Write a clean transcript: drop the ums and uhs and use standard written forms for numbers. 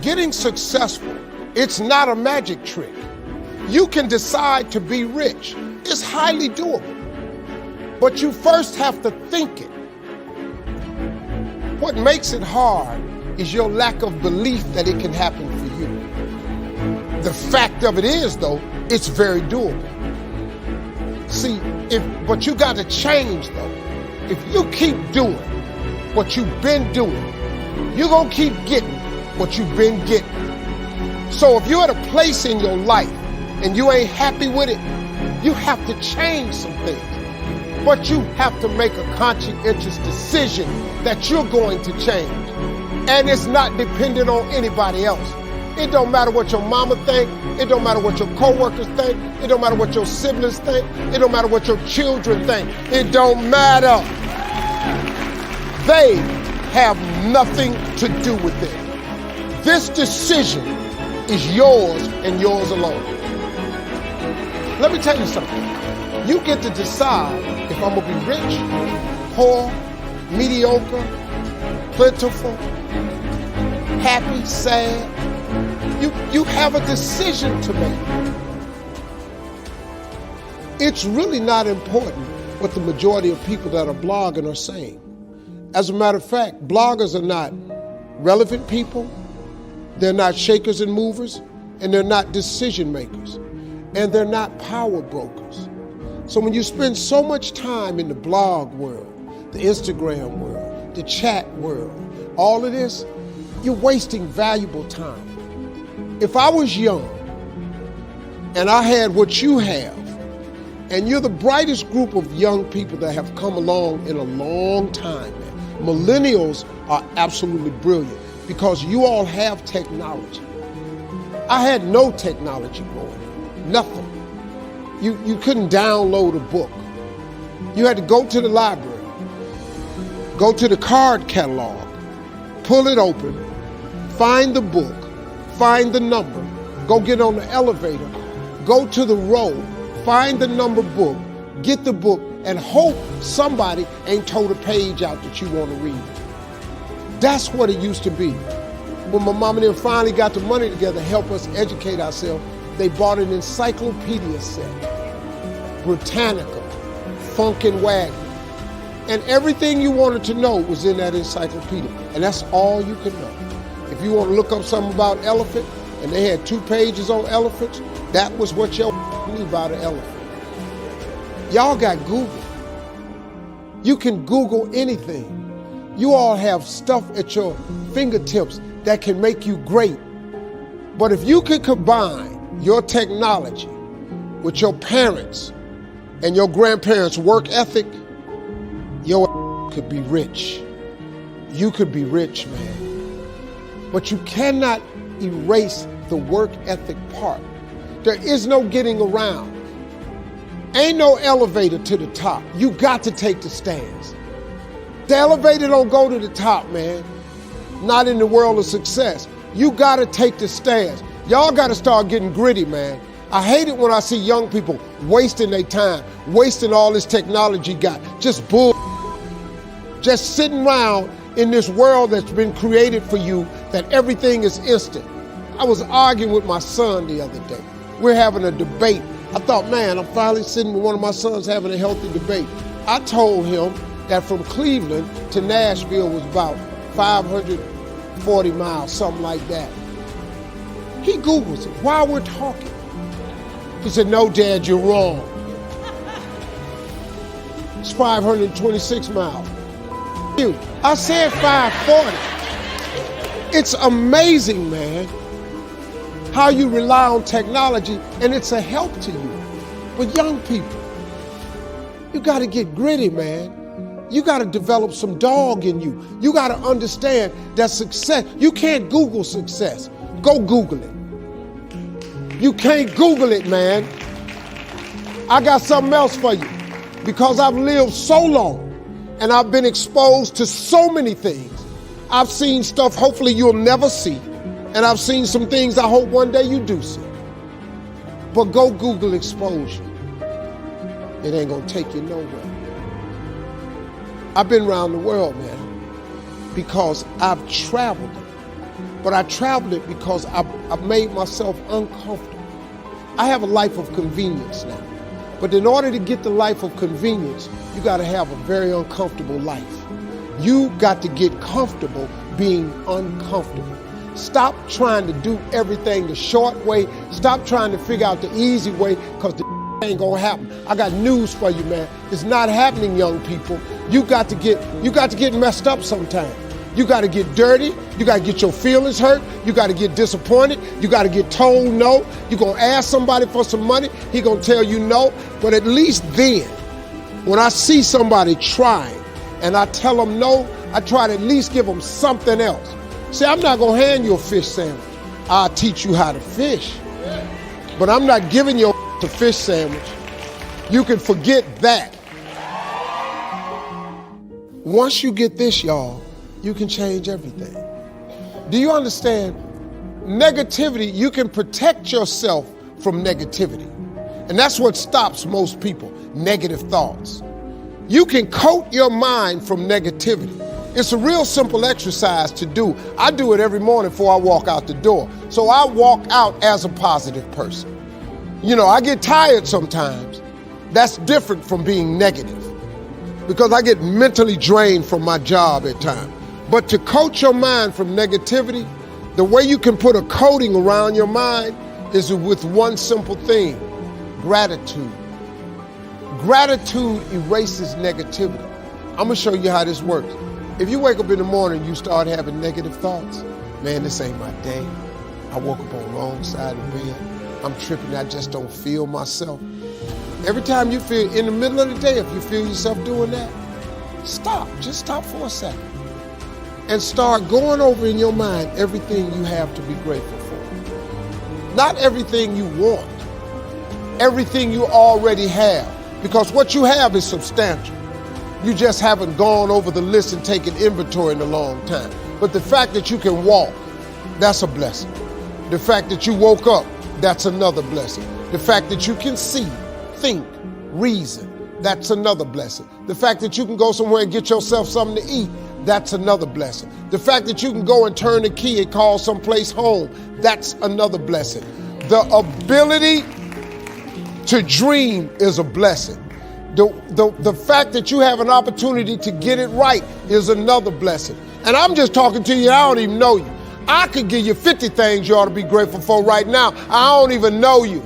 Getting successful, it's not a magic trick. You can decide to be rich. It's highly doable. But you first have to think it. What makes it hard is your lack of belief that it can happen for you. The fact of it is, though, it's very doable. See, but you got to change, though. If you keep doing what you've been doing, you're going to keep getting what you've been getting. So if you're at a place in your life and you ain't happy with it, you have to change some things. But you have to make a conscientious decision that you're going to change. And it's not dependent on anybody else. It don't matter what your mama think. It don't matter what your coworkers think. It don't matter what your siblings think. It don't matter what your children think. It don't matter. They have nothing to do with it. This decision is yours and yours alone. Let me tell you something. You get to decide if I'm going to be rich, poor, mediocre, plentiful, happy, sad. You have a decision to make. It's really not important what the majority of people that are blogging are saying. As a matter of fact, bloggers are not relevant people. They're not shakers and movers, and they're not decision makers, and they're not power brokers. So when you spend so much time in the blog world, the Instagram world, the chat world, all of this, you're wasting valuable time. If I was young and I had what you have, and you're the brightest group of young people that have come along in a long time, man. Millennials are absolutely brilliant because you all have technology. I had no technology growing up, nothing. You couldn't download a book. You had to go to the library, go to the card catalog, pull it open, find the book, find the number, go get on the elevator, go to the row, find the number book, get the book, and hope somebody ain't told a page out that you want to read. That's what it used to be. When my mom and them finally got the money together to help us educate ourselves, they bought an encyclopedia set, Britannica, Funkin' Wagon, and everything you wanted to know was in that encyclopedia, and that's all you could know. If you want to look up something about elephant, and they had 2 pages on elephants, that was what your knew about an elephant. Y'all got Google. You can Google anything. You all have stuff at your fingertips that can make you great. But if you could combine your technology with your parents and your grandparents' work ethic, your could be rich. You could be rich, man. But you cannot erase the work ethic part. There is no getting around. Ain't no elevator to the top. You got to take the stairs. The elevator don't go to the top, man. Not in the world of success. You got to take the stairs. Y'all got to start getting gritty, man. I hate it when I see young people wasting their time, wasting all this technology got, just bull, just sitting around in this world that's been created for you that everything is instant. I was arguing with my son the other day. We're having a debate. I thought, man, I'm finally sitting with one of my sons having a healthy debate. I told him that from Cleveland to Nashville was about 540 miles, something like that. He Googles it while we're talking. He said, no, Dad, you're wrong. It's 526 miles. I said 540. It's amazing, man, how you rely on technology and it's a help to you. But young people, you got to get gritty, man. You got to develop some dog in you. You got to understand that success, you can't Google success. Go Google it. You can't Google it, man. I got something else for you. Because I've lived so long and I've been exposed to so many things. I've seen stuff hopefully you'll never see. And I've seen some things I hope one day you do see. But go Google exposure. It ain't gonna take you nowhere. I've been around the world, man, because I've traveled it. but I traveled it because I made myself uncomfortable. I have a life of convenience now. But in order to get the life of convenience, you got to have a very uncomfortable life. You got to get comfortable being uncomfortable. Stop trying to do everything the short way. Stop trying to figure out the easy way, because the ain't gonna happen. I got news for you, man. It's not happening, young people. You got to get messed up sometime. You got to get dirty. You got to get your feelings hurt. You got to get disappointed. You got to get told no. You're going to ask somebody for some money. He going to tell you no. But at least then, when I see somebody trying and I tell them no, I try to at least give them something else. See, I'm not going to hand you a fish sandwich. I'll teach you how to fish. But I'm not giving you a fish sandwich. You can forget that. Once you get this, y'all, you can change everything. Do you understand? Negativity, you can protect yourself from negativity. And that's what stops most people, negative thoughts. You can coat your mind from negativity. It's a real simple exercise to do. I do it every morning before I walk out the door. So I walk out as a positive person. You know, I get tired sometimes. That's different from being negative, because I get mentally drained from my job at times. But to coat your mind from negativity, the way you can put a coating around your mind is with one simple thing: gratitude. Gratitude erases negativity. I'm gonna show you how this works. If you wake up in the morning and you start having negative thoughts, man, this ain't my day. I woke up on the wrong side of the bed. I'm tripping, I just don't feel myself. Every time you feel, in the middle of the day, if you feel yourself doing that, stop, just stop for a second. And start going over in your mind everything you have to be grateful for. Not everything you want, everything you already have. Because what you have is substantial. You just haven't gone over the list and taken inventory in a long time. But the fact that you can walk, that's a blessing. The fact that you woke up, that's another blessing. The fact that you can see, think, reason, that's another blessing. The fact that you can go somewhere and get yourself something to eat, that's another blessing. The fact that you can go and turn the key and call someplace home, that's another blessing. The ability to dream is a blessing. The fact that you have an opportunity to get it right is another blessing. And I'm just talking to you, I don't even know you. I could give you 50 things you ought to be grateful for right now. I don't even know you.